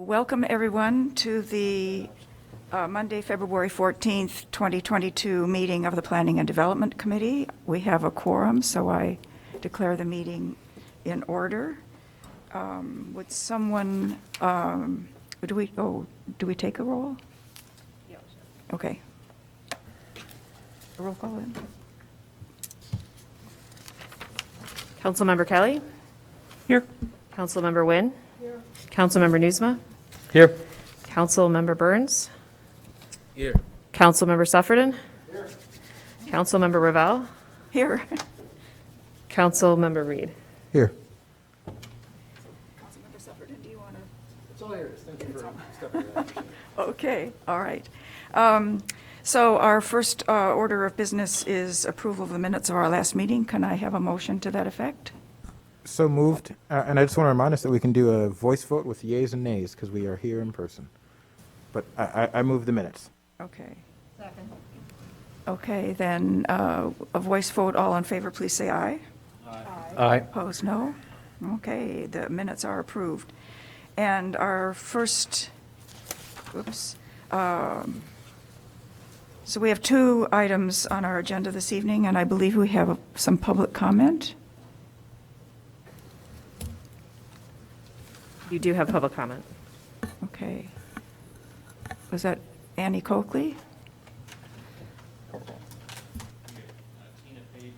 Welcome, everyone, to the Monday, February 14th, 2022 meeting of the Planning and Development Committee. We have a quorum, so I declare the meeting in order. Would someone, do we take a roll? Yeah. Okay. A roll call in. Councilmember Kelly? Here. Councilmember Wynn? Here. Councilmember Newsma? Here. Councilmember Burns? Here. Councilmember Suffredin? Here. Councilmember Ravel? Here. Councilmember Reed? Here. Councilmember Suffredin, do you want to? It's all yours. Thank you for stepping in. Okay, all right. So our first order of business is approval of the minutes of our last meeting. Can I have a motion to that effect? So moved, and I just want to remind us that we can do a voice vote with yeas and nays because we are here in person. But I move the minutes. Okay. Second. Okay, then a voice vote. All in favor, please say aye. Aye. Opposed, no. Okay, the minutes are approved. And our first, so we have two items on our agenda this evening, and I believe we have some public comment. You do have public comment. Okay. Was that Annie Coakley?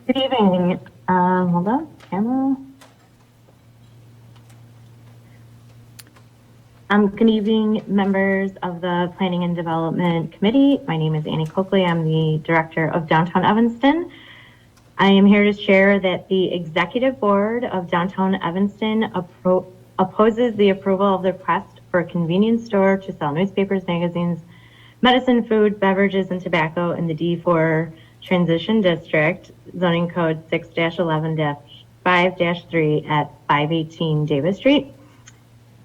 Good evening. Hold on, camera. Good evening, members of the Planning and Development Committee. My name is Annie Coakley. I'm the Director of Downtown Evanston. I am here to share that the Executive Board of Downtown Evanston opposes the approval of the request for a convenience store to sell newspapers, magazines, medicine, food, beverages, and tobacco in the D4 Transition District, zoning code 6-11-5-3 at 518 Davis Street.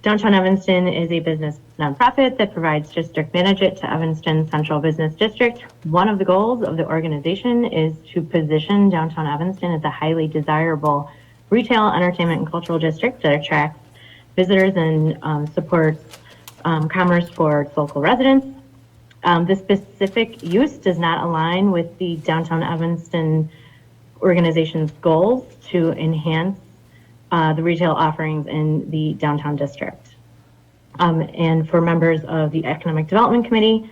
Downtown Evanston is a business nonprofit that provides district management to Evanston Central Business District. One of the goals of the organization is to position downtown Evanston as a highly desirable retail, entertainment, and cultural district that attracts visitors and supports commerce for its local residents. This specific use does not align with the Downtown Evanston organization's goals to enhance the retail offerings in the downtown district. And for members of the Economic Development Committee,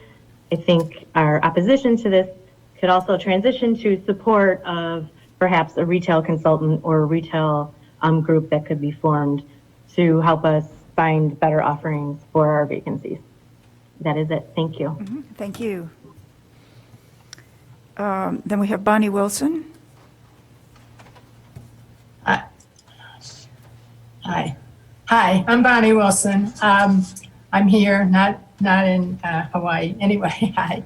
I think our opposition to this could also transition to support of perhaps a retail consultant or a retail group that could be formed to help us find better offerings for our vacancies. That is it. Thank you. Mm-hmm. Thank you. Then we have Bonnie Wilson. Hi, I'm Bonnie Wilson. I'm here, not in Hawaii. Anyway, hi.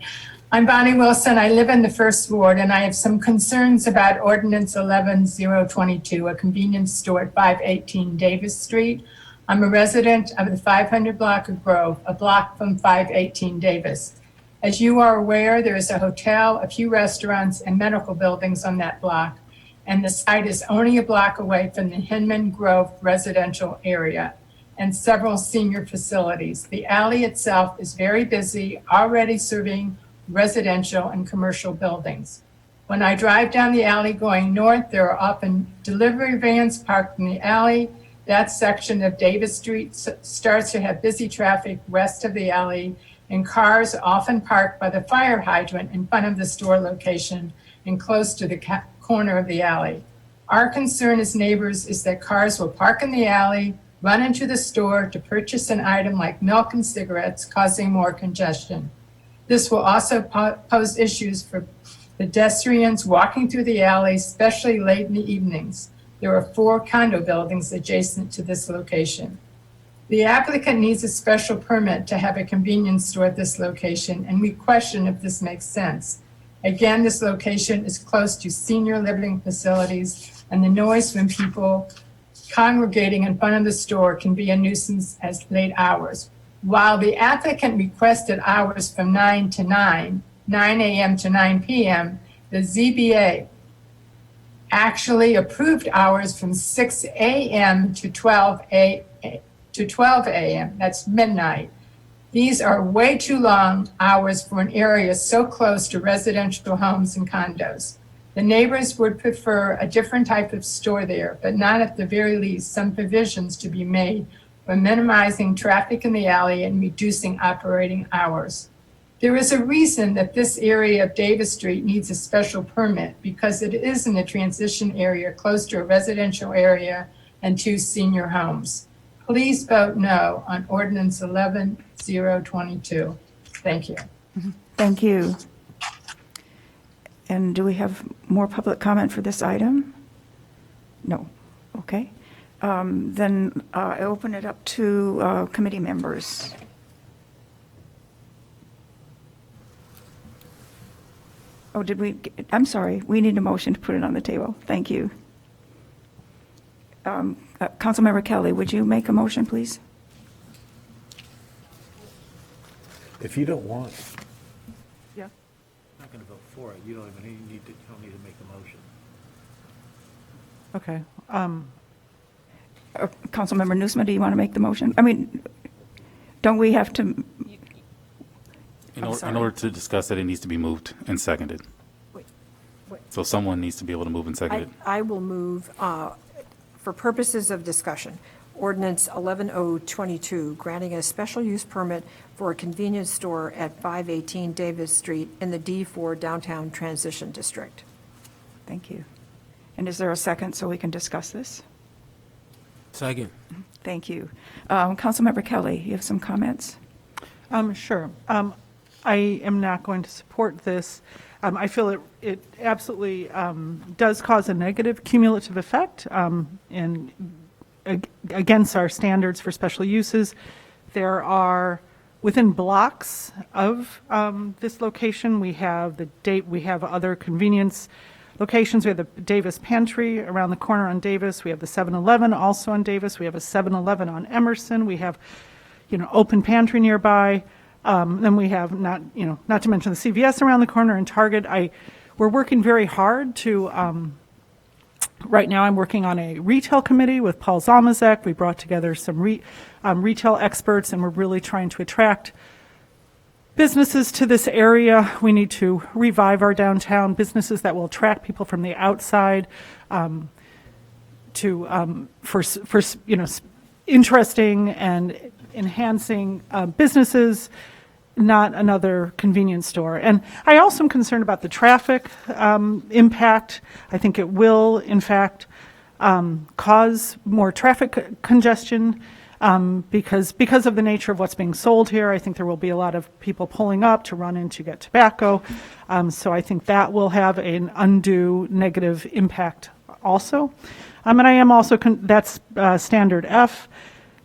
I'm Bonnie Wilson. I live in the First Ward, and I have some concerns about Ordinance 11022, a convenience store at 518 Davis Street. I'm a resident of the 500 block of Grove, a block from 518 Davis. As you are aware, there is a hotel, a few restaurants, and medical buildings on that block, and the site is only a block away from the Hinman Grove residential area and several senior facilities. The alley itself is very busy, already serving residential and commercial buildings. When I drive down the alley going north, there are often delivery vans parked in the alley. That section of Davis Street starts to have busy traffic west of the alley, and cars often parked by the fire hydrant in front of the store location and close to the corner of the alley. Our concern as neighbors is that cars will park in the alley, run into the store to purchase an item like milk and cigarettes, causing more congestion. This will also pose issues for pedestrians walking through the alley, especially late in the evenings. There are 4 condo buildings adjacent to this location. The applicant needs a special permit to have a convenience store at this location, and we question if this makes sense. Again, this location is close to senior living facilities, and the noise from people congregating in front of the store can be a nuisance at late hours. While the applicant requested hours from 9 a.m. to 9 p.m., the ZBA actually approved hours from 6 a.m. to 12 to 12 a.m., that's midnight. These are way too long hours for an area so close to residential homes and condos. The neighbors would prefer a different type of store there, but not at the very least some provisions to be made for minimizing traffic in the alley and reducing operating hours. There is a reason that this area of Davis Street needs a special permit because it is in a transition area close to a residential area and 2 senior homes. Please vote no on ordinance 11-022. Thank you. Thank you. And do we have more public comment for this item? No. Okay. Then I open it up to committee members. Oh, did we? I'm sorry. We need a motion to put it on the table. Thank you. Councilmember Kelly, would you make a motion, please? If you don't want, Yeah. I'm not going to vote for it. You don't need to make the motion. Okay. Councilmember Nusma, do you want to make the motion? I mean, don't we have to? In sorry. order to discuss it, it needs to be moved and seconded. Wait. So someone needs to be able to move and second it. I will move, for purposes of discussion, ordinance 11-022, granting a special use permit for a convenience store at 518 Davis Street in the D4 Downtown Transition District. Thank you. And is there a second so we can discuss this? Second. Thank you. Councilmember Kelly, you have some comments? Sure. I am not going to support this. I feel it absolutely does cause a negative cumulative effect and against our standards for special uses. There are, within blocks of this location, we have other convenience locations. We have the Davis Pantry around the corner on Davis. We have the 7-Eleven also on Davis. We have a 7-Eleven on Emerson. We have, open pantry nearby. Then we have not to mention the CVS around the corner and Target. We're working very hard to, right now I'm working on a retail committee with Paul Zalmazek. We brought together some retail experts and we're really trying to attract businesses to this area. We need to revive our downtown, businesses that will attract people from the outside for interesting and enhancing businesses, not another convenience store. And I also am concerned about the traffic impact. I think it will, in fact, cause more traffic congestion because of the nature of what's being sold here. I think there will be a lot of people pulling up to run in to get tobacco. So I think that will have an undue negative impact also. And I am also, that's standard F.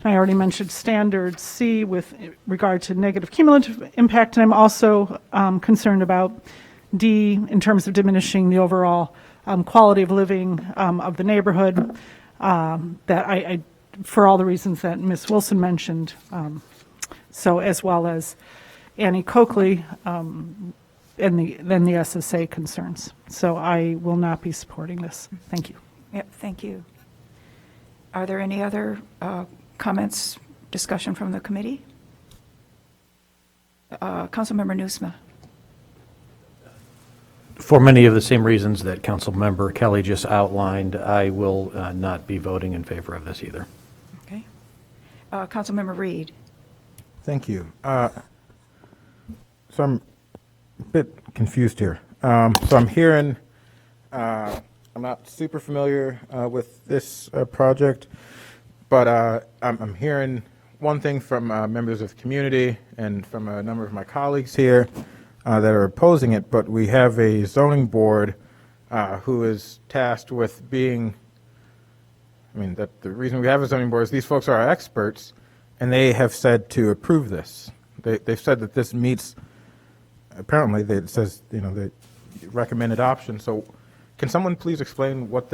I already mentioned standard C with regard to negative cumulative impact, and I'm also concerned about D in terms of diminishing the overall quality of living of the neighborhood, that I for all the reasons that Ms. Wilson mentioned, so as well as Annie Coakley and the SSA concerns. So I will not be supporting this. Thank you. Yep, thank you. Are there any other comments, discussion from the committee? Councilmember Nusma. For many of the same reasons that Councilmember Kelly just outlined, I will not be voting in favor of this either. Okay. Councilmember Reed. Thank you. So I'm a bit confused here. So I'm hearing, I'm not super familiar with this project, but I'm hearing one thing from members of the community and from a number of my colleagues here that are opposing it, but we have a zoning board who is tasked with being, that the reason we have a zoning board is these folks are our experts, and they have said to approve this. They've said that this meets, apparently it says, the recommended option. So can someone please explain what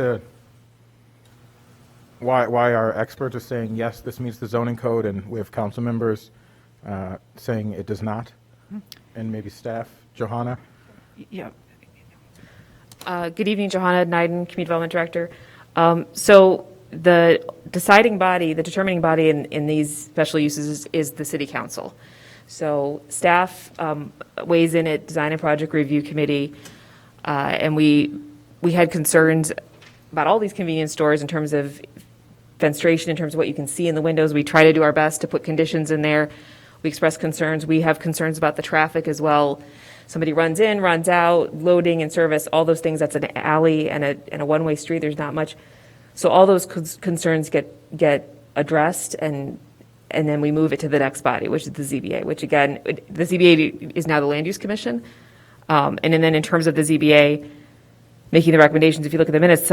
why our experts are saying, yes, this meets the zoning code, and we have council members saying it does not? And maybe staff, Johanna? Yeah. Good evening, Johanna Neiden, Community Development Director. So the deciding body, the determining body in these special uses is the city council. So staff weighs in at Design and Project Review Committee, and we had concerns about all these convenience stores in terms of fenestration, in terms of what you can see in the windows. We try to do our best to put conditions in there. We express concerns. We have concerns about the traffic as well. Somebody runs in, runs out, loading and service, all those things. That's an alley and a one-way street. There's not much. So all those concerns get addressed, and then we move it to the next body, which is the ZBA, which again, the ZBA is now the Land Use Commission. And then in terms of the ZBA making the recommendations, if you look at the minutes,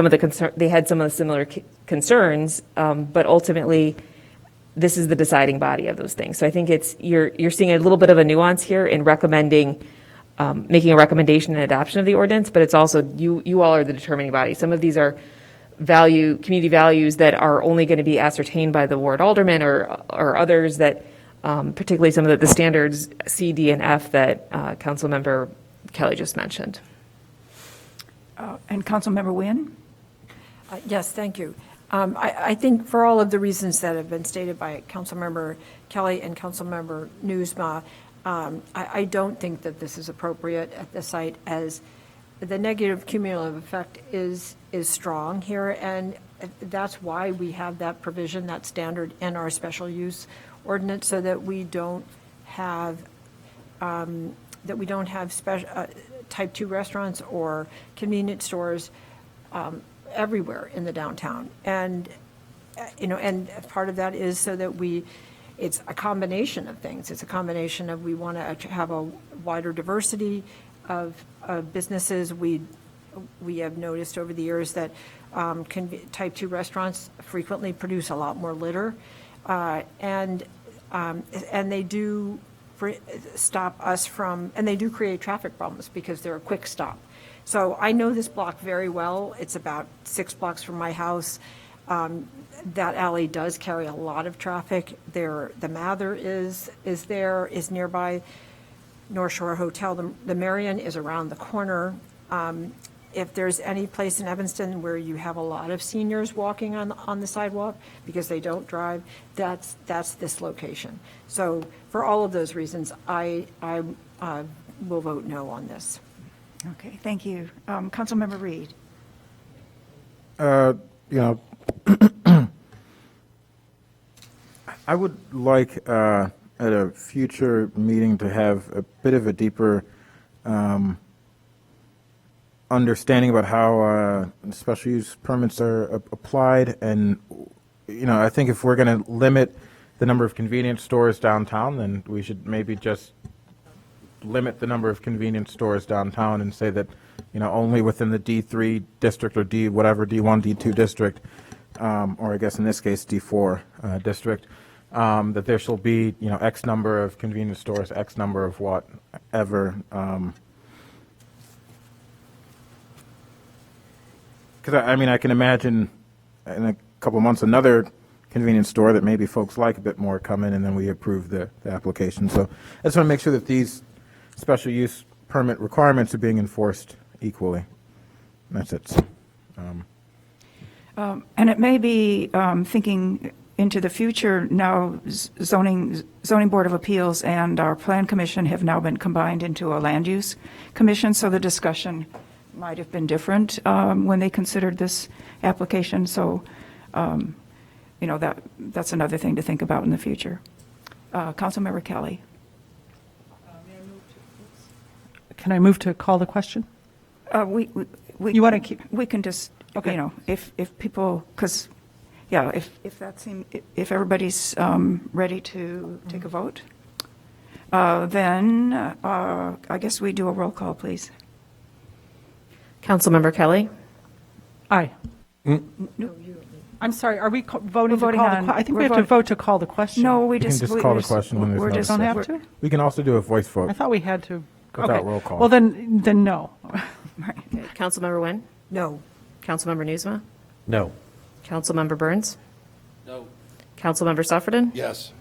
they had some of the similar concerns, but ultimately, this is the deciding body of those things. So I think you're seeing a little bit of a nuance here in recommending, making a recommendation and adoption of the ordinance, but it's also, you all are the determining body. Some of these are community values that are only going to be ascertained by the ward alderman or others that, particularly some of the standards C, D, and F that Councilmember Kelly just mentioned. And Councilmember Wynn? Yes, thank you. I think for all of the reasons that have been stated by Councilmember Kelly and Councilmember Newsma, I don't think that this is appropriate at the site, as the negative cumulative effect is strong here, and that's why we have that provision, that standard in our special use ordinance, so that we don't have type 2 restaurants or convenience stores everywhere in the downtown. And, and part of that is so that it's a combination of things. It's a combination of, we want to have a wider diversity of businesses. We have noticed over the years that type 2 restaurants frequently produce a lot more litter, and they do stop us from, and they do create traffic problems because they're a quick stop. So I know this block very well. It's about 6 blocks from my house. That alley does carry a lot of traffic. The Mather is nearby. North Shore Hotel, the Marion is around the corner. If there's any place in Evanston where you have a lot of seniors walking on the sidewalk because they don't drive, that's this location. So for all of those reasons, I will vote no on this. Okay, thank you. Councilmember Reed? I would like at a future meeting to have a bit of a deeper understanding about how special use permits are applied. And, I think if we're going to limit the number of convenience stores downtown, then we should maybe just limit the number of convenience stores downtown and say that, only within the D3 district or D, whatever, D1, D2 district, or I guess in this case, D4 district, that there shall be, X number of convenience stores, X number of whatever. Because, I can imagine in a couple of months another convenience store that maybe folks like a bit more come in, and then we approve the application. So I just want to make sure that these special use permit requirements are being enforced equally. That's it. And it may be thinking into the future now, zoning board of appeals and our plan commission have now been combined into a land use commission, so the discussion might have been different when they considered this application. So, that's another thing to think about in the future. Councilmember Kelly. Can I move to call the question? We You want to keep? We can just, Okay. if people, because, if everybody's ready to take a vote, then I guess we do a roll call, please. Councilmember Kelly? Aye. I'm sorry, are we voting to voting call on- the, I think we we're have to vote- vote to call the question. No, we We can just. just we call the just- question when there's we're no just- Don't have we're- to? We can also do a voice vote I thought we had to. without Okay. roll call. Well, then no. Okay. Councilmember Wynn? No. Councilmember Newsma? No. Councilmember Burns? No. Councilmember Suffredin? Yes.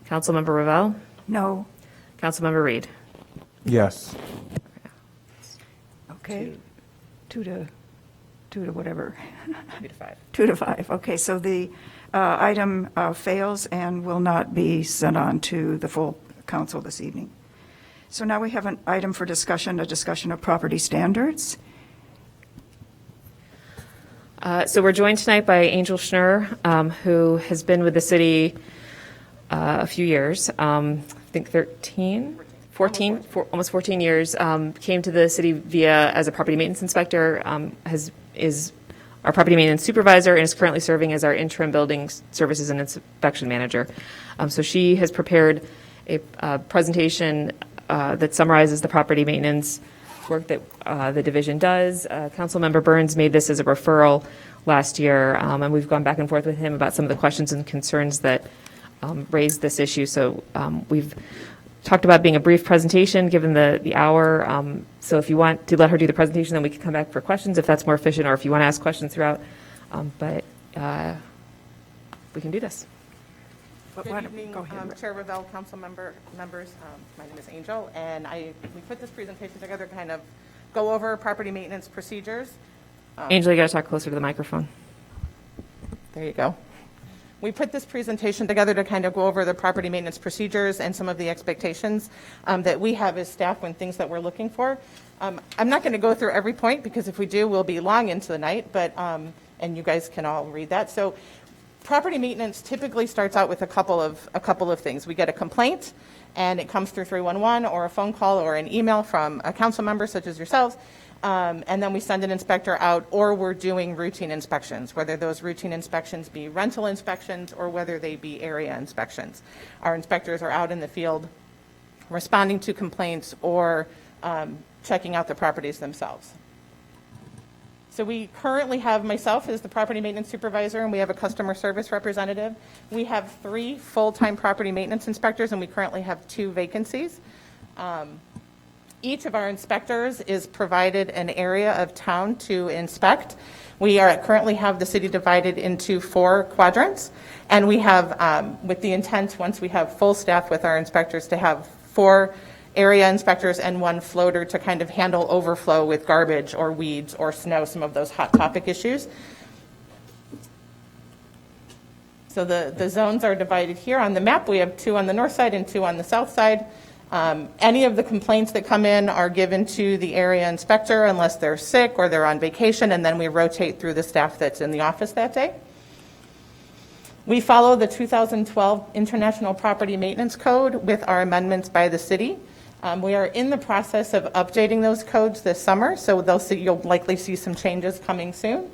Councilmember Ravel? No, Councilmember Reed? Yes. okay. 2 to 2 to whatever. 2 to 5. 2 to 5. Okay, so the item fails and will not be sent on to the full council this evening. So now we have an item for discussion, a discussion of property standards. So we're joined tonight by Angel Schnurr, who has been with the city a few years, I think 14, almost 14 years, came to the city as a property maintenance inspector, is our property maintenance supervisor, and is currently serving as our interim building services and inspection manager. So she has prepared a presentation that summarizes the property maintenance work that the division does. Councilmember Burns made this as a referral last year, and we've gone back and forth with him about some of the questions and concerns that raised this issue. So we've talked about being a brief presentation, given the hour. So if you want to let her do the presentation, then we can come back for questions if that's more efficient, or if you want to ask questions throughout. But we can do this. But Good why don't- evening, go ahead. Chair Ravel, council members. My name is Angel, and we put this presentation together to kind of go over property maintenance procedures. Angela, you got to talk closer to the microphone. There you go. We put this presentation together to kind of go over the property maintenance procedures and some of the expectations that we have as staff when things that we're looking for. I'm not going to go through every point, because if we do, we'll be long into the night, but and you guys can all read that. So property maintenance typically starts out with a couple of things. We get a complaint, and it comes through 311 or a phone call or an email from a council member such as yourselves. And then we send an inspector out, or we're doing routine inspections, whether those routine inspections be rental inspections or whether they be area inspections. Our inspectors are out in the field responding to complaints or checking out the properties themselves. So we currently have myself as the property maintenance supervisor, and we have a customer service representative. We have 3 full-time property maintenance inspectors, and we currently have 2 vacancies. Each of our inspectors is provided an area of town to inspect. We currently have the city divided into 4 quadrants, and we have, with the intent, once we have full staff with our inspectors, to have 4 area inspectors and 1 floater to kind of handle overflow with garbage or weeds or snow, some of those hot topic issues. So the zones are divided here on the map. We have 2 on the north side and 2 on the south side. Any of the complaints that come in are given to the area inspector unless they're sick or they're on vacation, and then we rotate through the staff that's in the office that day. We follow the 2012 International Property Maintenance Code with our amendments by the city. We are in the process of updating those codes this summer, so you'll likely see some changes coming soon.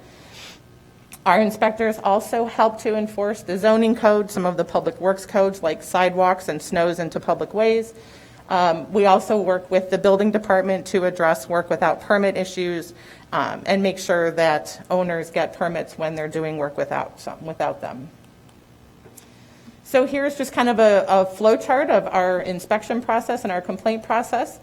Our inspectors also help to enforce the zoning code, some of the public works codes like sidewalks and snows into public ways. We also work with the building department to address work without permit issues and make sure that owners get permits when they're doing work without them. So here's just kind of a flow chart of our inspection process and our complaint process.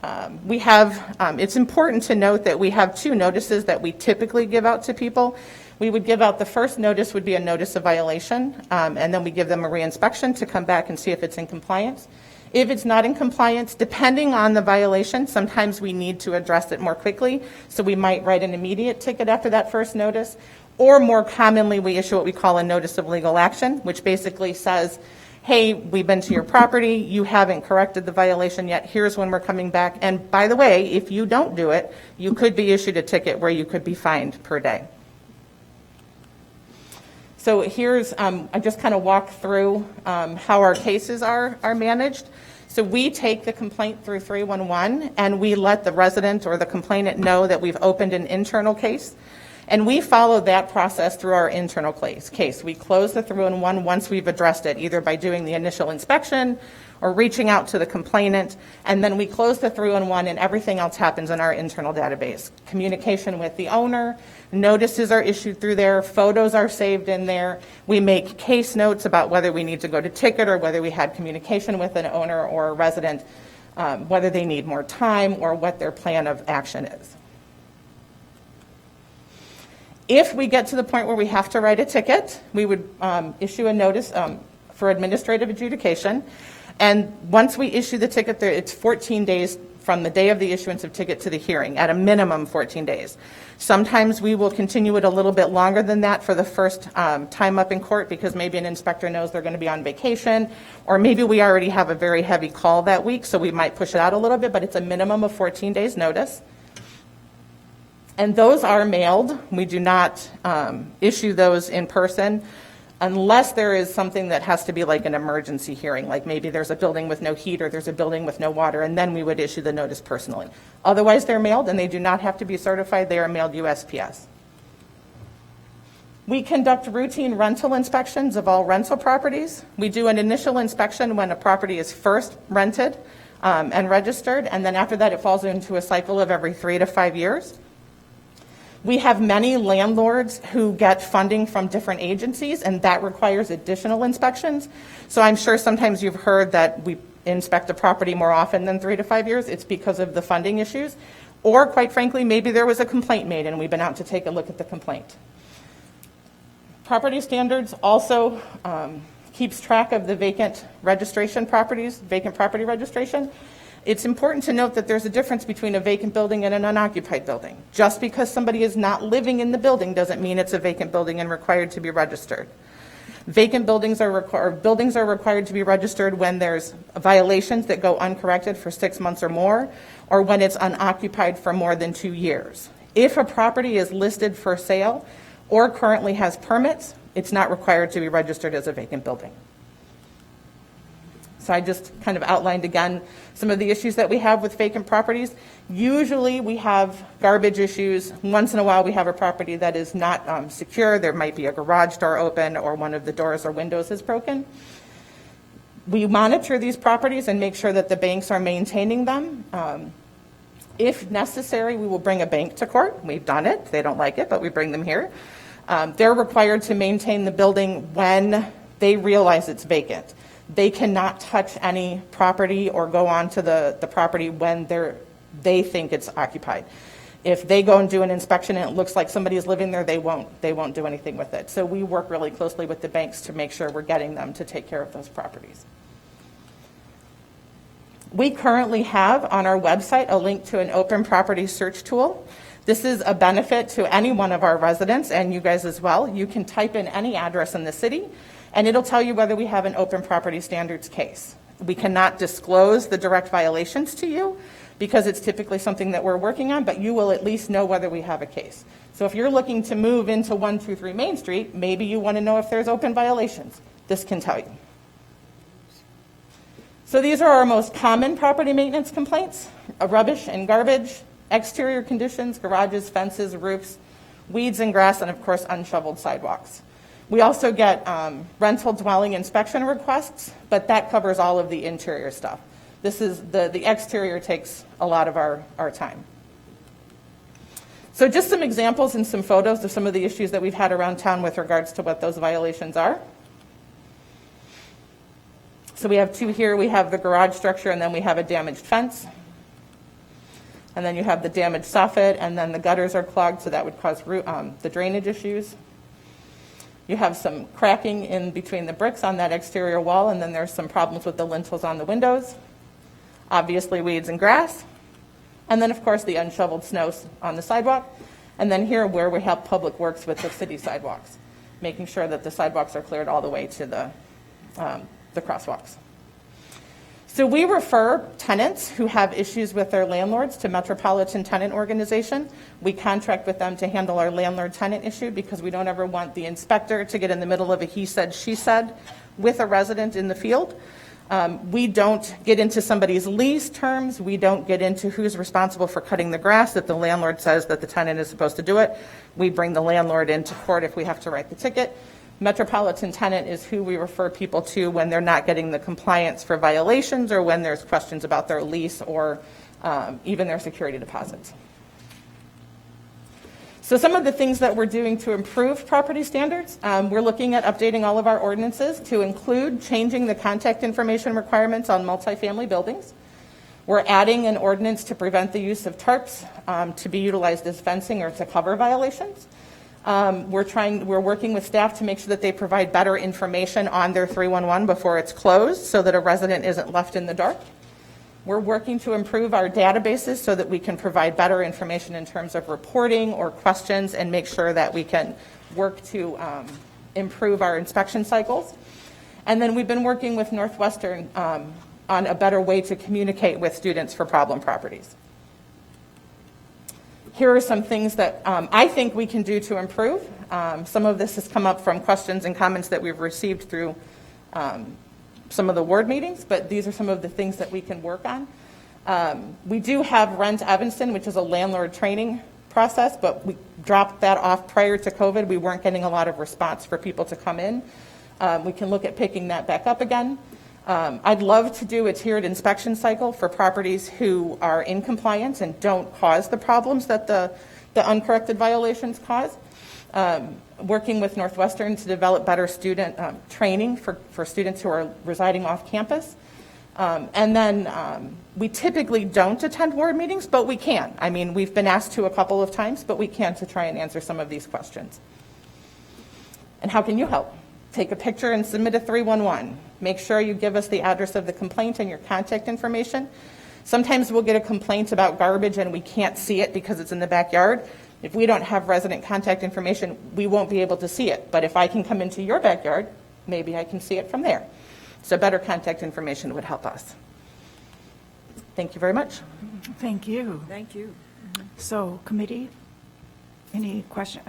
It's important to note that we have 2 notices that we typically give out to people. We would give out, the first notice would be a notice of violation, and then we give them a reinspection to come back and see if it's in compliance. If it's not in compliance, depending on the violation, sometimes we need to address it more quickly, so we might write an immediate ticket after that first notice, or more commonly, we issue what we call a notice of legal action, which basically says, hey, we've been to your property, you haven't corrected the violation yet, here's when we're coming back, and by the way, if you don't do it, you could be issued a ticket where you could be fined per day. So here's, I just kind of walk through how our cases are managed. So we take the complaint through 311, and we let the resident or the complainant know that we've opened an internal case. And we follow that process through our internal case. We close the 311 once we've addressed it, either by doing the initial inspection or reaching out to the complainant, and then we close the 311 and everything else happens in our internal database. Communication with the owner, notices are issued through there, photos are saved in there. We make case notes about whether we need to go to ticket or whether we had communication with an owner or a resident, whether they need more time or what their plan of action is. If we get to the point where we have to write a ticket, we would issue a notice for administrative adjudication. And once we issue the ticket, it's 14 days from the day of the issuance of ticket to the hearing, at a minimum 14 days. Sometimes we will continue it a little bit longer than that for the first time up in court, because maybe an inspector knows they're going to be on vacation, or maybe we already have a very heavy call that week, so we might push it out a little bit, but it's a minimum of 14 days notice. And those are mailed. We do not issue those in person unless there is something that has to be like an emergency hearing, like maybe there's a building with no heat or there's a building with no water, and then we would issue the notice personally. Otherwise, they're mailed, and they do not have to be certified. They are mailed USPS. We conduct routine rental inspections of all rental properties. We do an initial inspection when a property is first rented and registered, and then after that, it falls into a cycle of every 3 to 5 years. We have many landlords who get funding from different agencies, and that requires additional inspections. So I'm sure sometimes you've heard that we inspect a property more often than 3 to 5 years. It's because of the funding issues. Or quite frankly, maybe there was a complaint made and we've been out to take a look at the complaint. Property standards also keeps track of the vacant registration properties, vacant property registration. It's important to note that there's a difference between a vacant building and an unoccupied building. Just because somebody is not living in the building doesn't mean it's a vacant building and required to be registered. Vacant buildings are required to be registered when there's violations that go uncorrected for 6 months or more, or when it's unoccupied for more than 2 years. If a property is listed for sale or currently has permits, it's not required to be registered as a vacant building. So I just kind of outlined again some of the issues that we have with vacant properties. Usually we have garbage issues. Once in a while we have a property that is not secure. There might be a garage door open or one of the doors or windows is broken. We monitor these properties and make sure that the banks are maintaining them. If necessary, we will bring a bank to court. We've done it. They don't like it, but we bring them here. They're required to maintain the building when they realize it's vacant. They cannot touch any property or go onto the property when they think it's occupied. If they go and do an inspection and it looks like somebody is living there, they won't do anything with it. So we work really closely with the banks to make sure we're getting them to take care of those properties. We currently have on our website a link to an open property search tool. This is a benefit to any one of our residents and you guys as well. You can type in any address in the city and it'll tell you whether we have an open property standards case. We cannot disclose the direct violations to you because it's typically something that we're working on, but you will at least know whether we have a case. So if you're looking to move into 123 Main Street, maybe you want to know if there's open violations. This can tell you. So these are our most common property maintenance complaints: rubbish and garbage, exterior conditions, garages, fences, roofs, weeds and grass, and of course unshoveled sidewalks. We also get rental dwelling inspection requests, but that covers all of the interior stuff. This is the exterior takes a lot of our time. So just some examples and some photos of some of the issues that we've had around town with regards to what those violations are. So we have two here. We have the garage structure, and then we have a damaged fence. And then you have the damaged soffit, and then the gutters are clogged, so that would cause the drainage issues. You have some cracking in between the bricks on that exterior wall, and then there's some problems with the lintels on the windows. Obviously, weeds and grass. And then, of course, the unshoveled snow on the sidewalk. And then here where we have public works with the city sidewalks, making sure that the sidewalks are cleared all the way to the crosswalks. So we refer tenants who have issues with their landlords to Metropolitan Tenant Organization. We contract with them to handle our landlord-tenant issue because we don't ever want the inspector to get in the middle of a he said, she said with a resident in the field. We don't get into somebody's lease terms. We don't get into who's responsible for cutting the grass. If the landlord says that the tenant is supposed to do it, we bring the landlord into court if we have to write the ticket. Metropolitan Tenant is who we refer people to when they're not getting the compliance for violations or when there's questions about their lease or even their security deposits. So some of the things that we're doing to improve property standards, we're looking at updating all of our ordinances to include changing the contact information requirements on multifamily buildings. We're adding an ordinance to prevent the use of tarps to be utilized as fencing or to cover violations. We're working with staff to make sure that they provide better information on their 311 before it's closed so that a resident isn't left in the dark. We're working to improve our databases so that we can provide better information in terms of reporting or questions and make sure that we can work to improve our inspection cycles. And then we've been working with Northwestern on a better way to communicate with students for problem properties. Here are some things that I think we can do to improve. Some of this has come up from questions and comments that we've received through some of the ward meetings, but these are some of the things that we can work on. We do have Rent Evanston, which is a landlord training process, but we dropped that off prior to COVID. We weren't getting a lot of response for people to come in. We can look at picking that back up again. I'd love to do a tiered inspection cycle for properties who are in compliance and don't cause the problems that the uncorrected violations cause. Working with Northwestern to develop better student training for students who are residing off campus. And then we typically don't attend ward meetings, but we can. I mean, we've been asked to a couple of times, but we can to try and answer some of these questions. And how can you help? Take a picture and submit a 311. Make sure you give us the address of the complaint and your contact information. Sometimes we'll get a complaint about garbage and we can't see it because it's in the backyard. If we don't have resident contact information, we won't be able to see it. But if I can come into your backyard, maybe I can see it from there. So better contact information would help us. Thank you very much. Thank you. Thank you. So, committee, any question?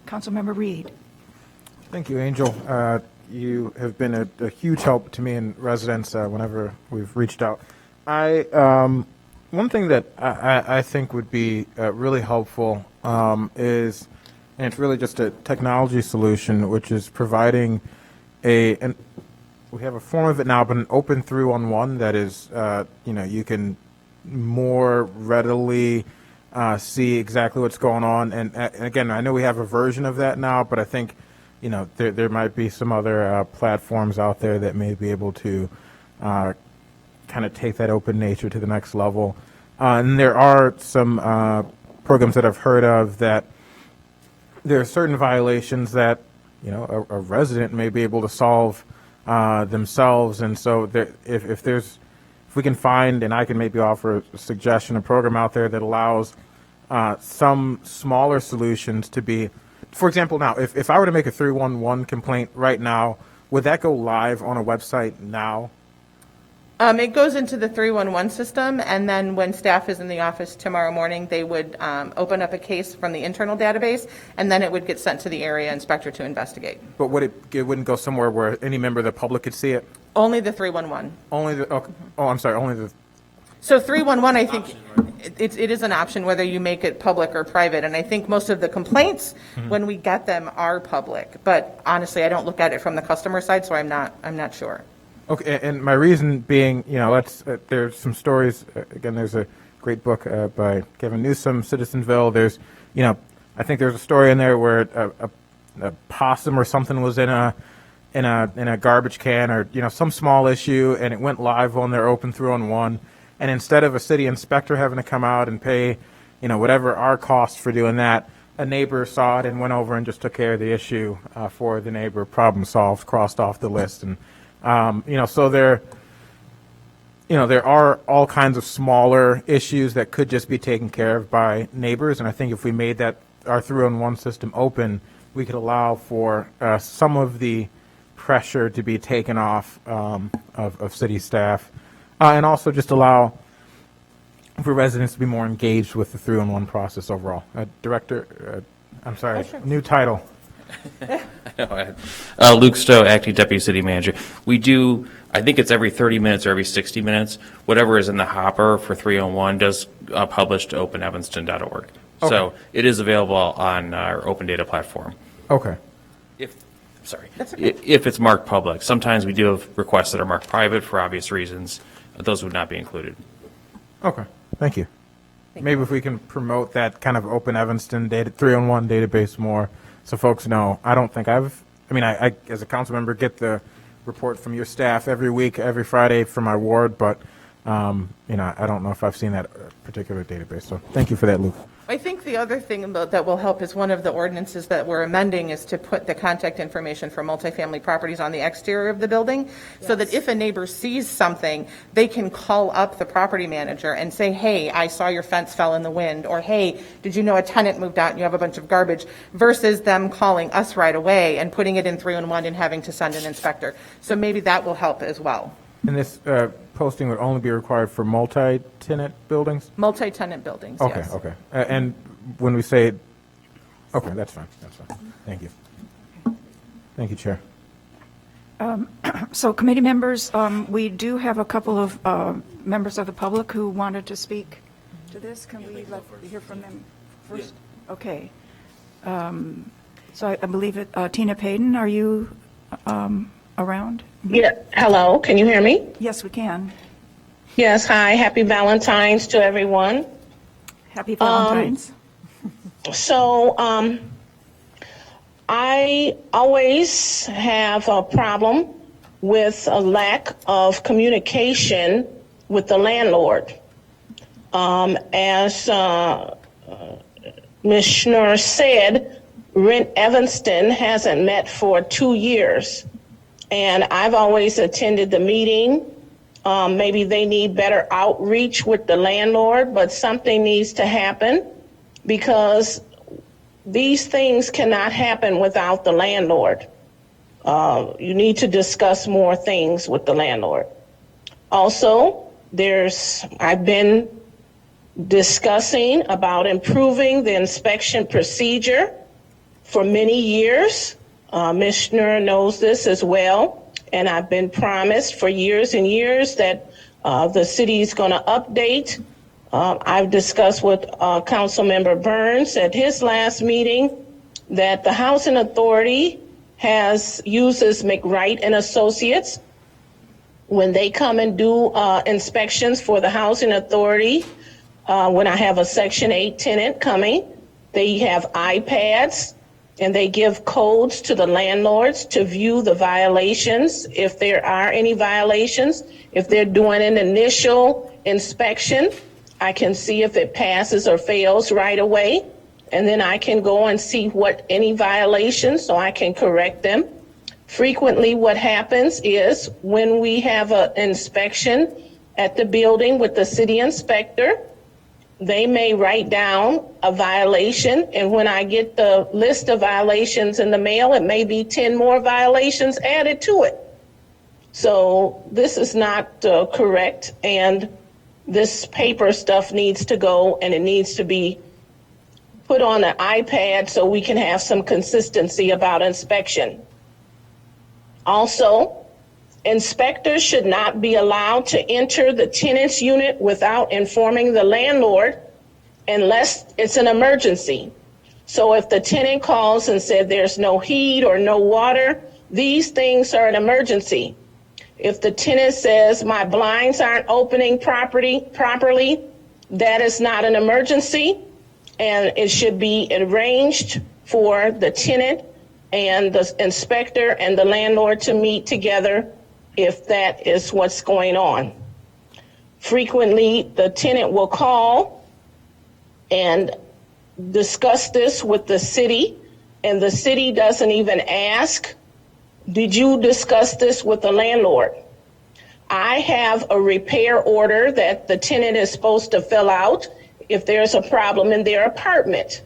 Councilmember Reed. Thank you, Angel. You have been a huge help to me and residents whenever we've reached out. One thing that I think would be really helpful is, and it's really just a technology solution, which is providing and we have a form of it now, but an open 311 that is, you can more readily see exactly what's going on. And again, I know we have a version of that now, but I think, there might be some other platforms out there that may be able to kind of take that open nature to the next level. And there are some programs that I've heard of that there are certain violations that, a resident may be able to solve themselves. And so if we can find, and I can maybe offer a suggestion, a program out there that allows some smaller solutions to be, for example, now, if I were to make a 311 complaint right now, would that go live on a website now? It goes into the 311 system, and then when staff is in the office tomorrow morning, they would open up a case from the internal database, and then it would get sent to the area inspector to investigate. But it wouldn't go somewhere where any member of the public could see it? Only the 311. Only the, okay. Oh, I'm sorry, only the, So 311, I think it is an option whether you make it public or private, and I think most of the complaints, when we get them, are public. But honestly, I don't look at it from the customer side, so I'm not sure. okay, and my reason being, there's some stories, again, there's a great book by Kevin Newsom, Citizenville. There's, I think there's a story in there where a possum or something was in a garbage can, or, some small issue, and it went live on their open 311. And instead of a city inspector having to come out and pay, whatever our cost for doing that, a neighbor saw it and went over and just took care of the issue for the neighbor. Problem solved, crossed off the list. And, so there are all kinds of smaller issues that could just be taken care of by neighbors. And I think if we made that our 311 system open, we could allow for some of the pressure to be taken off of city staff. And also just allow for residents to be more engaged with the 311 process overall. Director, I'm sorry, new title. Luke Stowe, Acting Deputy City Manager. We do, I think it's every 30 minutes or every 60 minutes, whatever is in the hopper for 301 does publish to openevanston.org. Okay. So it is available on our open data platform. Okay. If it's marked public. Sometimes we do have requests that are marked private for obvious reasons. Those would not be included. Okay. Thank you. Maybe if we can promote that kind of open Evanston 301 database more, so folks know. I don't think I as a council member, get the report from your staff every week, every Friday from my ward, but, I don't know if I've seen that particular database. So thank you for that, Luke. I think the other thing that will help is one of the ordinances that we're amending is to put the contact information for multifamily properties on the exterior of the building, so that if a neighbor sees something, they can call up the property manager and say, hey, I saw your fence fell in the wind, or hey, did you know a tenant moved out and you have a bunch of garbage, versus them calling us right away and putting it in 311 and having to send an inspector. So maybe that will help as well. And this posting would only be required for multi-tenant buildings? Multi-tenant buildings, Okay, yes. okay. And when we say, okay, that's fine, that's fine. Thank you. Thank you, Chair. So committee members, we do have a couple of members of the public who wanted to speak to this. Can we hear from them first? Okay. So I believe it, Tina Payton, are you around? Yeah, hello, can you hear me? Yes, we can. Yes, hi, happy Valentine's to everyone. Happy Valentine's. So, I always have a problem with a lack of communication with the landlord. As Ms. Schnur said, Rent Evanston hasn't met for 2 years. And I've always attended the meeting. Maybe they need better outreach with the landlord, but something needs to happen because these things cannot happen without the landlord. You need to discuss more things with the landlord. Also, I've been discussing about improving the inspection procedure for many years. Ms. Schnur knows this as well, and I've been promised for years and years that the city is going to update. I've discussed with Councilmember Burns at his last meeting that the Housing Authority uses McWright and Associates when they come and do inspections for the Housing Authority. When I have a Section 8 tenant coming, they have iPads. And they give codes to the landlords to view the violations, if there are any violations. If they're doing an initial inspection, I can see if it passes or fails right away. And then I can go and see any violations so I can correct them. Frequently what happens is when we have an inspection at the building with the city inspector, they may write down a violation, and when I get the list of violations in the mail, it may be 10 more violations added to it. So this is not correct, and this paper stuff needs to go, and it needs to be put on an iPad so we can have some consistency about inspection. Also, inspectors should not be allowed to enter the tenant's unit without informing the landlord unless it's an emergency. So if the tenant calls and said there's no heat or no water, these things are an emergency. If the tenant says my blinds aren't opening properly, that is not an emergency, and it should be arranged for the tenant and the inspector and the landlord to meet together if that is what's going on. Frequently, the tenant will call and discuss this with the city, and the city doesn't even ask, did you discuss this with the landlord? I have a repair order that the tenant is supposed to fill out if there's a problem in their apartment,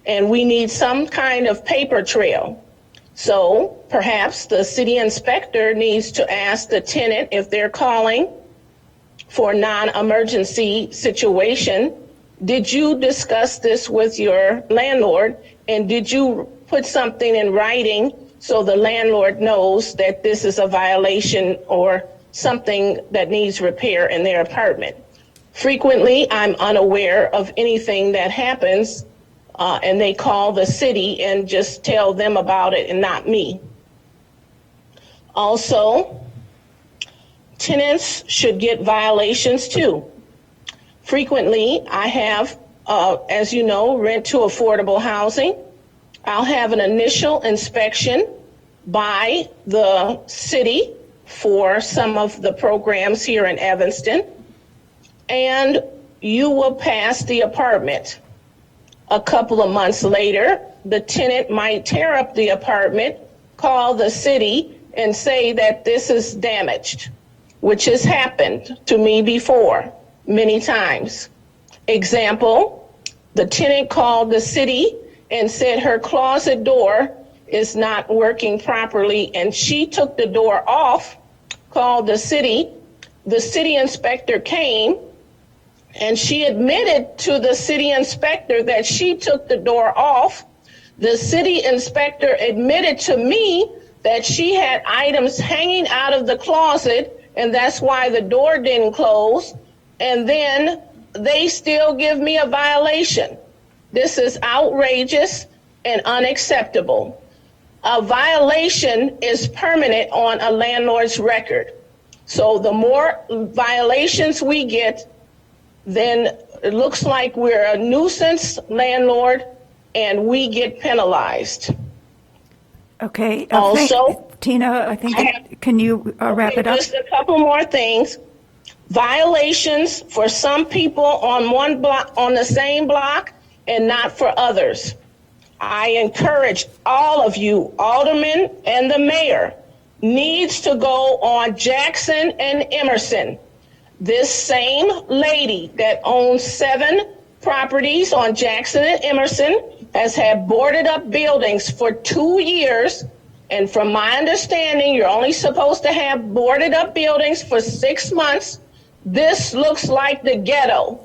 and we need some kind of paper trail. So perhaps the city inspector needs to ask the tenant if they're calling for a non-emergency situation, did you discuss this with your landlord, and did you put something in writing so the landlord knows that this is a violation or something that needs repair in their apartment? Frequently, I'm unaware of anything that happens and they call the city and just tell them about it and not me. Also, tenants should get violations too. Frequently, I have, as you know, rent to affordable housing. I'll have an initial inspection by the city for some of the programs here in Evanston, and you will pass the apartment. A couple of months later, the tenant might tear up the apartment, call the city, and say that this is damaged, which has happened to me before many times. Example, the tenant called the city and said her closet door is not working properly, and she took the door off, called the city inspector came, and she admitted to the city inspector that she took the door off. The city inspector admitted to me that she had items hanging out of the closet, and that's why the door didn't close, and then they still give me a violation. This is outrageous and unacceptable. A violation is permanent on a landlord's record. So the more violations we get, then it looks like we're a nuisance landlord and we get penalized. Okay. Also, Tina, I think, can you wrap it up? Just a couple more things. Violations for some people on one block, on the same block, and not for others. I encourage all of you, aldermen and the mayor, needs to go on Jackson and Emerson. This same lady that owns 7 properties on Jackson and Emerson has had boarded up buildings for 2 years. And from my understanding, you're only supposed to have boarded up buildings for 6 months. This looks like the ghetto.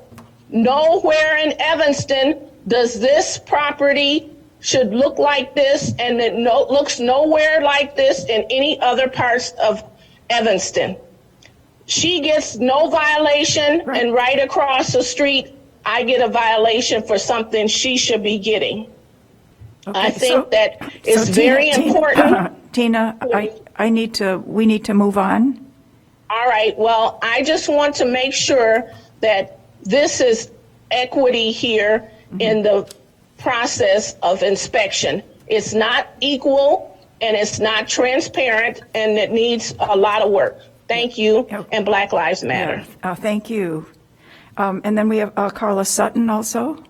Nowhere in Evanston does this property should look like this, and it looks nowhere like this in any other parts of Evanston. She gets no violation, and right across the street, I get a violation for something she should be getting. Okay, I think that is Tina, very important. Tina, we need to move on. All right, well, I just want to make sure that this is equity here in the process of inspection. It's not equal and it's not transparent, and it needs a lot of work. Thank you, and Black Lives Matter. Yeah, thank you. And then we have Carla Sutton also.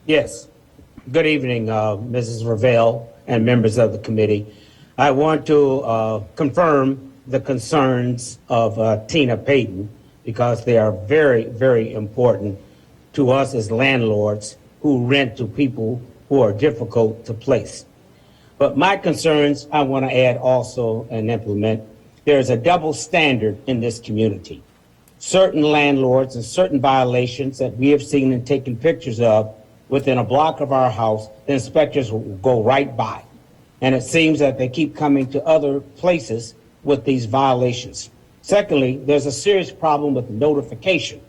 Yes. Good evening, Mrs. Ravel and members of the committee. I want to confirm the concerns of Tina Payton, because they are very, very important to us as landlords who rent to people who are difficult to place. But my concerns I want to add also and implement. There's a double standard in this community. Certain landlords and certain violations that we have seen and taken pictures of within a block of our house, the inspectors will go right by. And it seems that they keep coming to other places with these violations. Secondly, there's a serious problem with notification.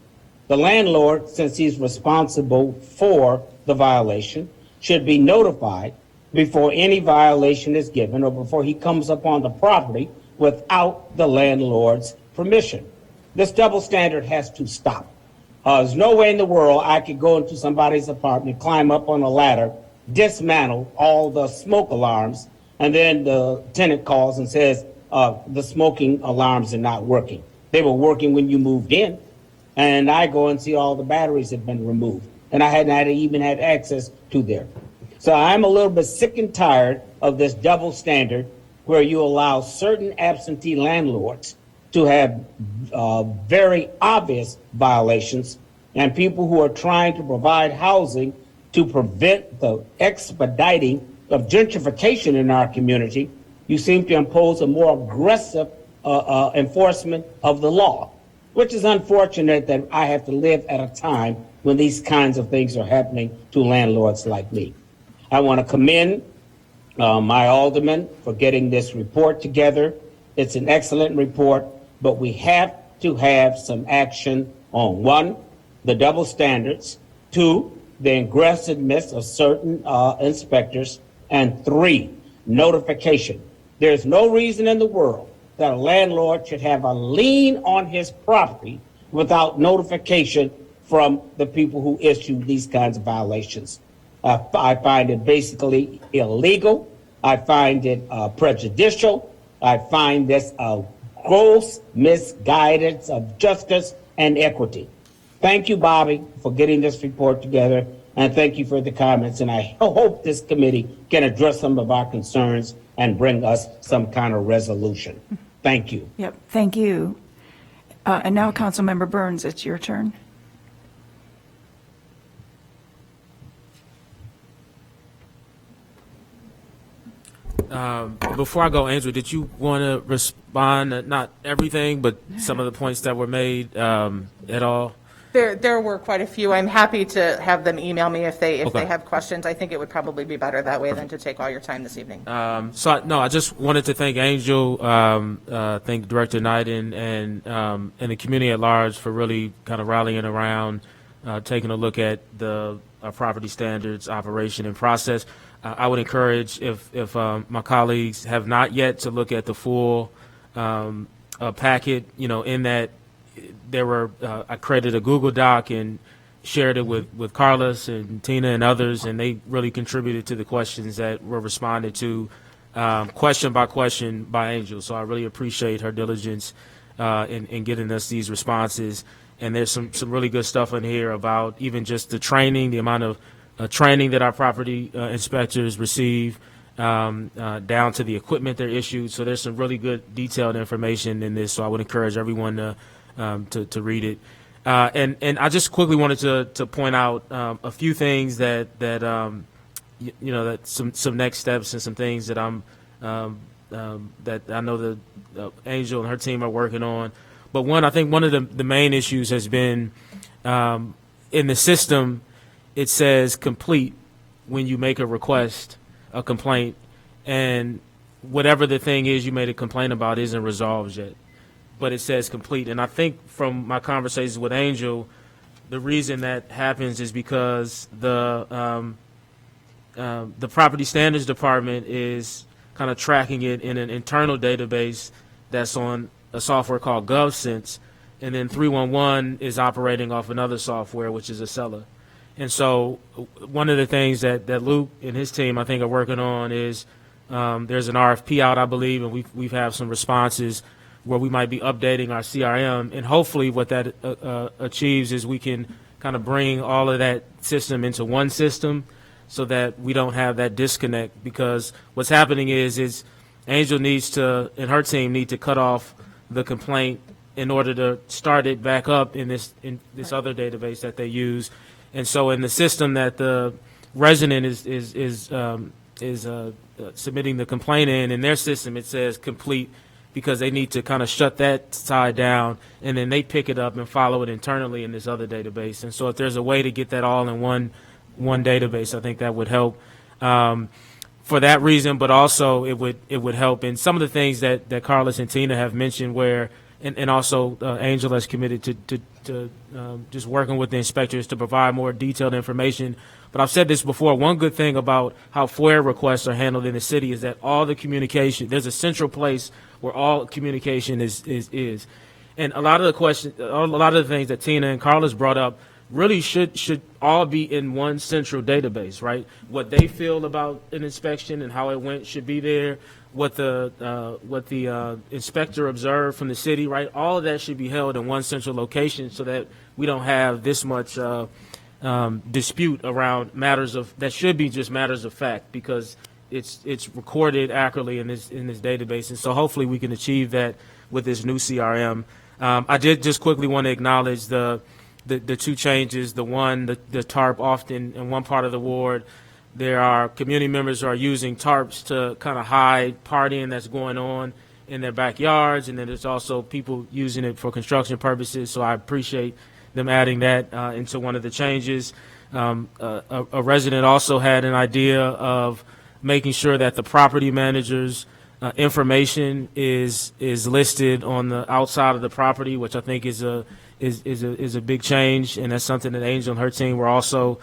The landlord, since he's responsible for the violation, should be notified before any violation is given or before he comes up on the property without the landlord's permission. This double standard has to stop. There's no way in the world I could go into somebody's apartment, climb up on a ladder, dismantle all the smoke alarms, and then the tenant calls and says the smoking alarms are not working. They were working when you moved in, and I go and see all the batteries have been removed, and I hadn't even had access to there. So I'm a little bit sick and tired of this double standard where you allow certain absentee landlords to have very obvious violations, and people who are trying to provide housing to prevent the expediting of gentrification in our community, you seem to impose a more aggressive enforcement of the law, which is unfortunate that I have to live at a time when these kinds of things are happening to landlords like me. I want to commend my alderman for getting this report together. It's an excellent report, but we have to have some action on 1, the double standards, 2, the aggressiveness of certain inspectors, and 3, notification. There's no reason in the world that a landlord should have a lien on his property without notification from the people who issue these kinds of violations. I find it basically illegal. I find it prejudicial. I find this a gross misguidance of justice and equity. Thank you, Bobby, for getting this report together, and thank you for the comments. And I hope this committee can address some of our concerns and bring us some kind of resolution. Thank you. Yep, thank you. And now, Councilmember Burns, it's your turn. Before I go, Angel, did you want to respond, not everything, but some of the points that were made at all? There were quite a few. I'm happy to have them email me if they Okay. have questions. I think it would probably be better that way than to take all your time this evening. I just wanted to thank Angel, thank Director Knight and the community at large for really kind of rallying around, taking a look at the property standards, operation, and process. I would encourage if my colleagues have not yet to look at the full packet, in that there were, I created a Google Doc and shared it with Carlos and Tina and others, and they really contributed to the questions that were responded to question by question by Angel. So I really appreciate her diligence in getting us these responses. And there's some really good stuff in here about even just the training, the amount of training that our property inspectors receive, down to the equipment they're issued. So there's some really good detailed information in this. So I would encourage everyone to read it. And I just quickly wanted to point out a few things that some next steps and some things that that I know the Angel and her team are working on. But I think one of the main issues has been in the system. It says complete when you make a request, a complaint, and whatever the thing is you made a complaint about isn't resolved yet. But it says complete. And I think from my conversations with Angel, the reason that happens is because the Property Standards Department is kind of tracking it in an internal database that's on a software called GovSense, and then 311 is operating off another software, which is Acela. And so one of the things that Luke and his team, I think, are working on is there's an RFP out, I believe, and we've have some responses where we might be updating our CRM. And hopefully what that achieves is we can kind of bring all of that system into one system so that we don't have that disconnect. Because what's happening is Angel needs to, and her team need to cut off the complaint in order to start it back up in this other database that they use. And so in the system that the resident is submitting the complaint in their system, it says complete because they need to kind of shut that side down, and then they pick it up and follow it internally in this other database. And so if there's a way to get that all in one database, I think that would help for that reason, but also it would help in some of the things that Carlos and Tina have mentioned where, and also Angel has committed to just working with the inspectors to provide more detailed information. But I've said this before, one good thing about how FOIA requests are handled in the city is that all the communication, there's a central place where all communication is. And a lot of the things that Tina and Carlos brought up really should all be in one central database, right? What they feel about an inspection and how it went should be there. What the inspector observed from the city, right? All of that should be held in one central location so that we don't have this much dispute around matters that should be just matters of fact, because it's recorded accurately in this database. And so hopefully we can achieve that with this new CRM. I did just quickly want to acknowledge the two changes. The tarp often in one part of the ward, there are community members who are using tarps to kind of hide partying that's going on in their backyards, and then there's also people using it for construction purposes. So I appreciate them adding that into one of the changes. A resident also had an idea of making sure that the property manager's information is listed on the outside of the property, which I think is a big change, and that's something that Angel and her team were also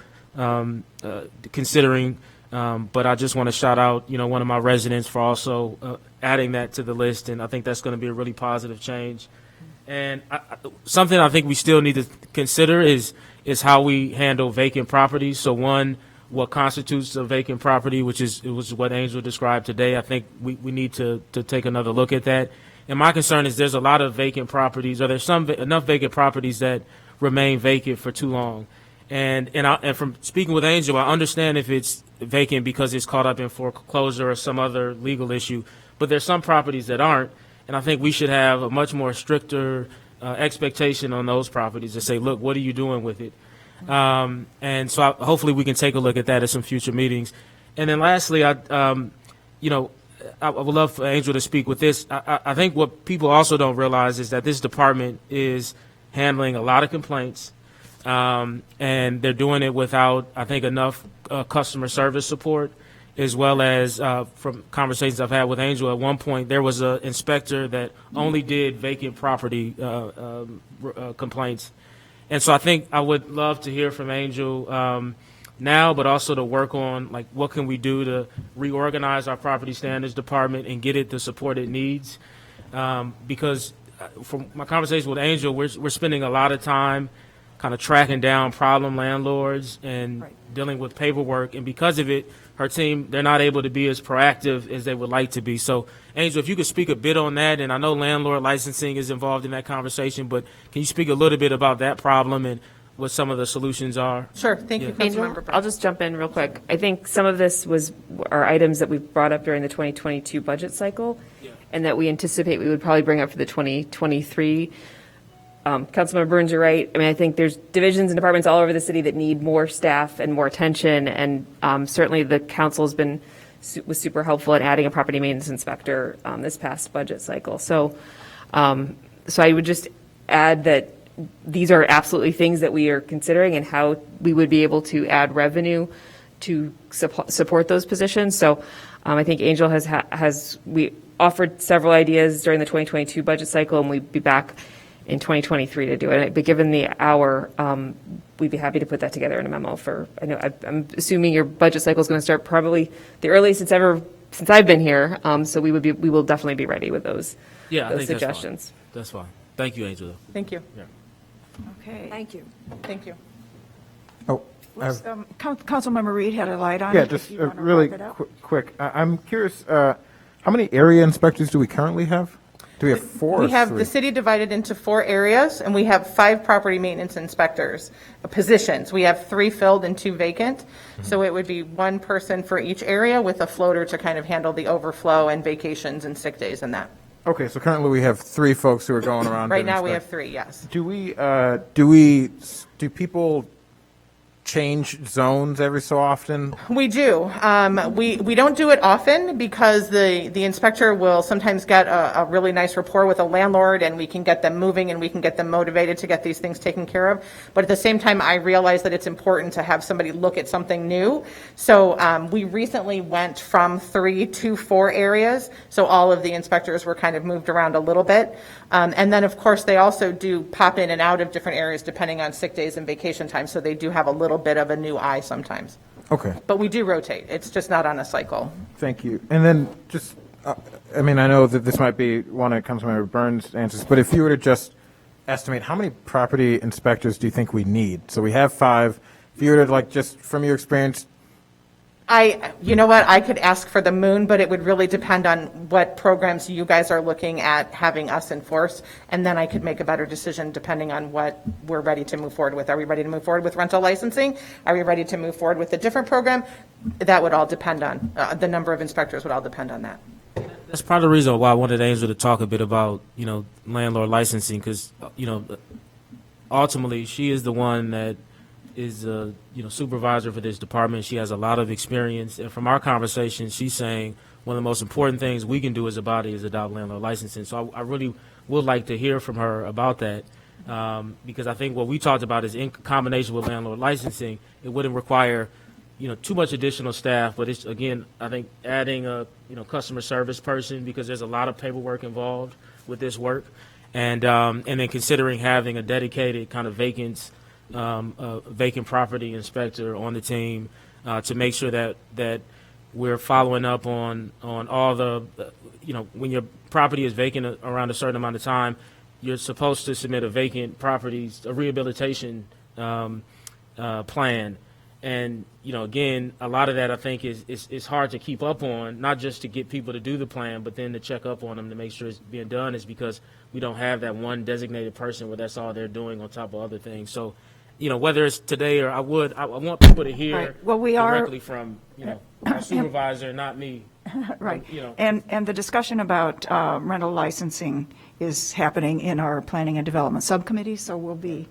considering. But I just want to shout out, one of my residents for also adding that to the list, and I think that's going to be a really positive change. And something I think we still need to consider is how we handle vacant properties. So what constitutes a vacant property, which was what Angel described today. I think we need to take another look at that. And my concern is there's a lot of vacant properties, or there's enough vacant properties that remain vacant for too long. And from speaking with Angel, I understand if it's vacant because it's caught up in foreclosure or some other legal issue, but there's some properties that aren't, and I think we should have a much more stricter expectation on those properties to say, look, what are you doing with it? And so hopefully we can take a look at that at some future meetings. And then lastly, I would love for Angel to speak with this. I think what people also don't realize is that this department is handling a lot of complaints, and they're doing it without, I think, enough customer service support, as well as from conversations I've had with Angel. At one point, there was an inspector that only did vacant property complaints. And so I think I would love to hear from Angel now, but also to work on, like, what can we do to reorganize our property standards department and get it the support it needs. Because from my conversation with Angel, we're spending a lot of time kind of tracking down problem landlords and dealing with paperwork. And because of it, her team, they're not able to be as proactive as they would like to be. So, Angel, if you could speak a bit on that, and I know landlord licensing is involved in that conversation, but can you speak a little bit about that problem and what some of the solutions are? Sure, thank you, Councilmember Burns. I'll just jump in real quick. I think some of this are items that we brought up during the 2022 budget cycle, and that we anticipate we would probably bring up for the 2023. Councilmember Burns, you're right. I mean, I think there's divisions and departments all over the city that need more staff and more attention, and certainly the council was super helpful in adding a property maintenance inspector this past budget cycle. So I would just add that these are absolutely things that we are considering and how we would be able to add revenue to support those positions. So I think Angel we offered several ideas during the 2022 budget cycle, and we'd be back in 2023 to do it. But given the hour, we'd be happy to put that together in a memo I'm assuming your budget cycle is going to start probably the earliest it's ever since I've been here. So we will definitely be ready with those suggestions. That's fine. Thank you, Angela. Thank you. Yeah. Okay. Thank you. Thank you. Oh, Councilmember Reed had a light on. yeah, it, just if you wanna really wrap it up. quick. I'm curious, how many area inspectors do we currently have? Do we have four? We or have three? the city divided into 4 areas, and we have 5 property maintenance inspectors positions. We have 3 filled and 2 vacant. So it would be 1 person for each area with a floater to kind of handle the overflow and vacations and sick days and that. Okay, so currently we have 3 folks who are going around. Right and now, we inspect. have 3, yes. Do people change zones every so often? We do. We don't do it often because the inspector will sometimes get a really nice rapport with a landlord, and we can get them moving and we can get them motivated to get these things taken care of. But at the same time, I realize that it's important to have somebody look at something new. So we recently went from 3 to 4 areas. So all of the inspectors were kind of moved around a little bit. And then, of course, they also do pop in and out of different areas depending on sick days and vacation time. So they do have a little bit of a new eye sometimes. Okay. But we do rotate. It's just not on a cycle. Thank you. And then just, I mean, I know that this might be one that Councilmember Burns answers, but if you were to just estimate, how many property inspectors do you think we need? So we have 5. If you were to, like, just from your experience. You know what, I could ask for the moon, but it would really depend on what programs you guys are looking at having us enforce, and then I could make a better decision depending on what we're ready to move forward with. Are we ready to move forward with rental licensing? Are we ready to move forward with a different program? That would all depend on, the number of inspectors would all depend on that. That's part of the reason why I wanted Angel to talk a bit about, landlord licensing, because, ultimately she is the one that is supervisor for this department. She has a lot of experience, and from our conversation, she's saying one of the most important things we can do as a body is adopt landlord licensing. So I really would like to hear from her about that, because I think what we talked about is in combination with landlord licensing, it wouldn't require too much additional staff, but it's, again, I think adding a customer service person, because there's a lot of paperwork involved with this work, and then considering having a dedicated kind of vacant property inspector on the team to make sure that we're following up on all the, when your property is vacant around a certain amount of time, you're supposed to submit a rehabilitation plan. And, again, a lot of that I think is hard to keep up on, not just to get people to do the plan, but then to check up on them to make sure it's being done, is because we don't have that one designated person where that's all they're doing on top of other things. So whether it's today or I want people to hear Right. Well, we are- directly from, our supervisor, not me. Right. You know. And the discussion about rental licensing is happening in our Planning and Development Subcommittee, so we'll be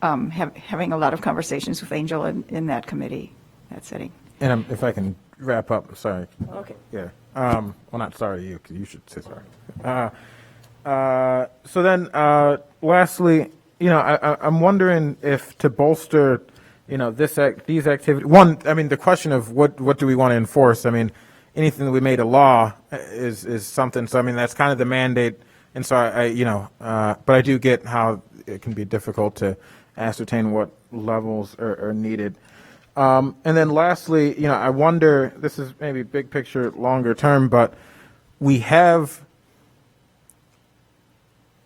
having a lot of conversations with Angel in that committee, that setting. And if I can wrap up, sorry. Okay. Yeah. Well, not sorry to you, because you should say sorry. So then, lastly, I'm wondering if to bolster, these activities. One, I mean, the question of what do we want to enforce? I mean, anything that we made a law is something. So I mean, that's kind of the mandate. And so but I do get how it can be difficult to ascertain what levels are needed. And then lastly, I wonder, this is maybe big picture, longer term, but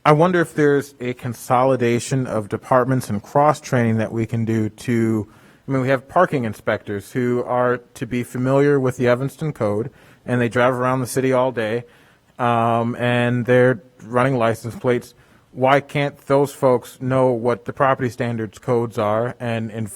I wonder if there's a consolidation of departments and cross-training that we can do we have parking inspectors who are to be familiar with the Evanston Code, and they drive around the city all day, and they're running license plates. Why can't those folks know what the property standards codes are and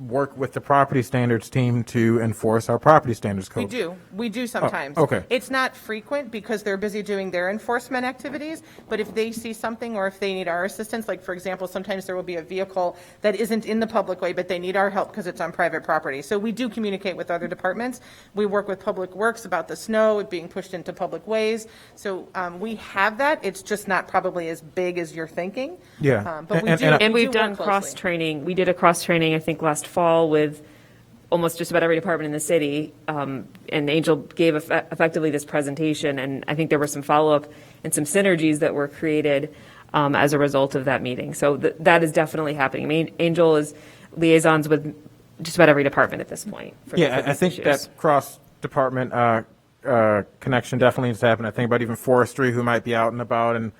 work with the property standards team to enforce our property standards code? We do sometimes. okay. It's not frequent because they're busy doing their enforcement activities, but if they see something or if they need our assistance, like for example, sometimes there will be a vehicle that isn't in the public way, but they need our help because it's on private property. So we do communicate with other departments. We work with Public Works about the snow being pushed into public ways. So we have that. It's just not probably as big as you're thinking. Yeah. But we And we've do done work closely. cross-training. We did a cross-training, I think, last fall with almost just about every department in the city. And Angel gave effectively this presentation, and I think there were some follow-up and some synergies that were created as a result of that meeting. So that is definitely happening. I mean, Angel is liaisons with just about every department at this point. For I think issues. that cross-department connection definitely needs to happen. I think about even forestry, who might be out and about, and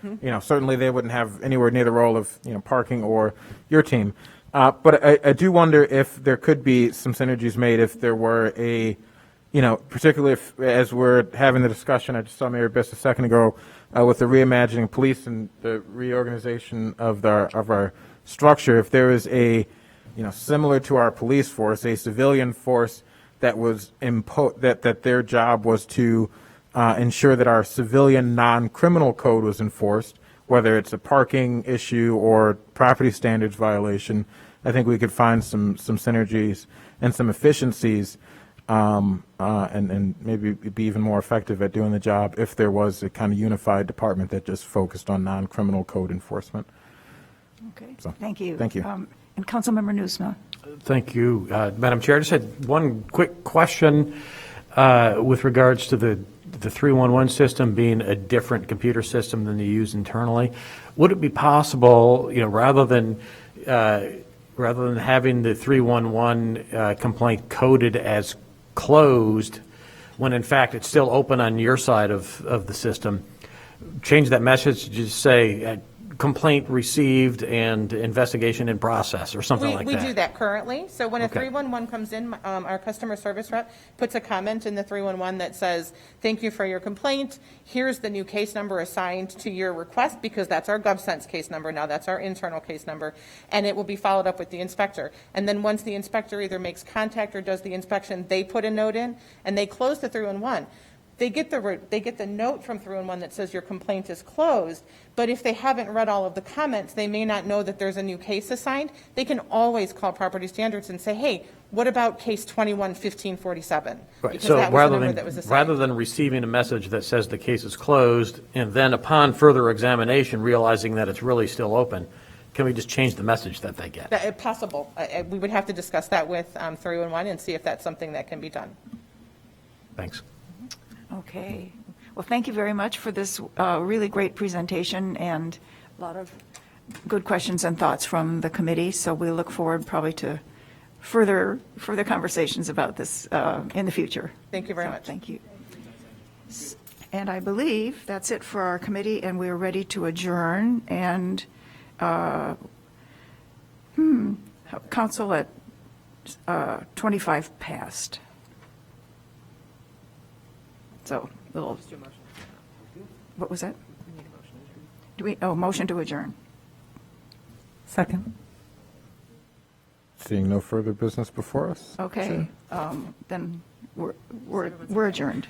certainly they wouldn't have anywhere near the role of parking or your team. But I do wonder if there could be some synergies made if there were particularly if, as we're having the discussion, I just saw Mayor Biss a second ago, with the reimagining police and the reorganization of our structure, if there is a, similar to our police force, a civilian force that was that their job was to ensure that our civilian non-criminal code was enforced, whether it's a parking issue or property standards violation. I think we could find some synergies and some efficiencies, and maybe be even more effective at doing the job if there was a kind of unified department that just focused on non-criminal code enforcement. Okay, So, thank you. thank you. And Councilmember Nusma. Thank you, Madam Chair. I just had one quick question with regards to the 311 system being a different computer system than you use internally. Would it be possible, rather than having the 311 complaint coded as closed, when in fact it's still open on your side of the system, change that message to just say complaint received and investigation in process or something like that? We do that currently. So when a Okay. 311 comes in, our customer service rep puts a comment in the 311 that says, thank you for your complaint. Here's the new case number assigned to your request, because that's our GovSense case number now. That's our internal case number. And it will be followed up with the inspector. And then once the inspector either makes contact or does the inspection, they put a note in and they close the 311. They get the note from 311 that says your complaint is closed, but if they haven't read all of the comments, they may not know that there's a new case assigned. They can always call Property Standards and say, hey, what about case 21-1547? Right. Because So that was the number that was assigned. rather than receiving a message that says the case is closed, and then upon further examination realizing that it's really still open, can we just change the message that they get? Possible. We would have to discuss that with 311 and see if that's something that can be done. Thanks. Okay. Well, thank you very much for this really great presentation and a lot of good questions and thoughts from the committee. So we look forward probably to further conversations about this in the future. Thank you very much. Thank you. And I believe that's it for our committee, and we're ready to adjourn. And council at 25 past. So, what was that? Motion to adjourn. Second. Seeing no further business before us? Okay, then we're adjourned.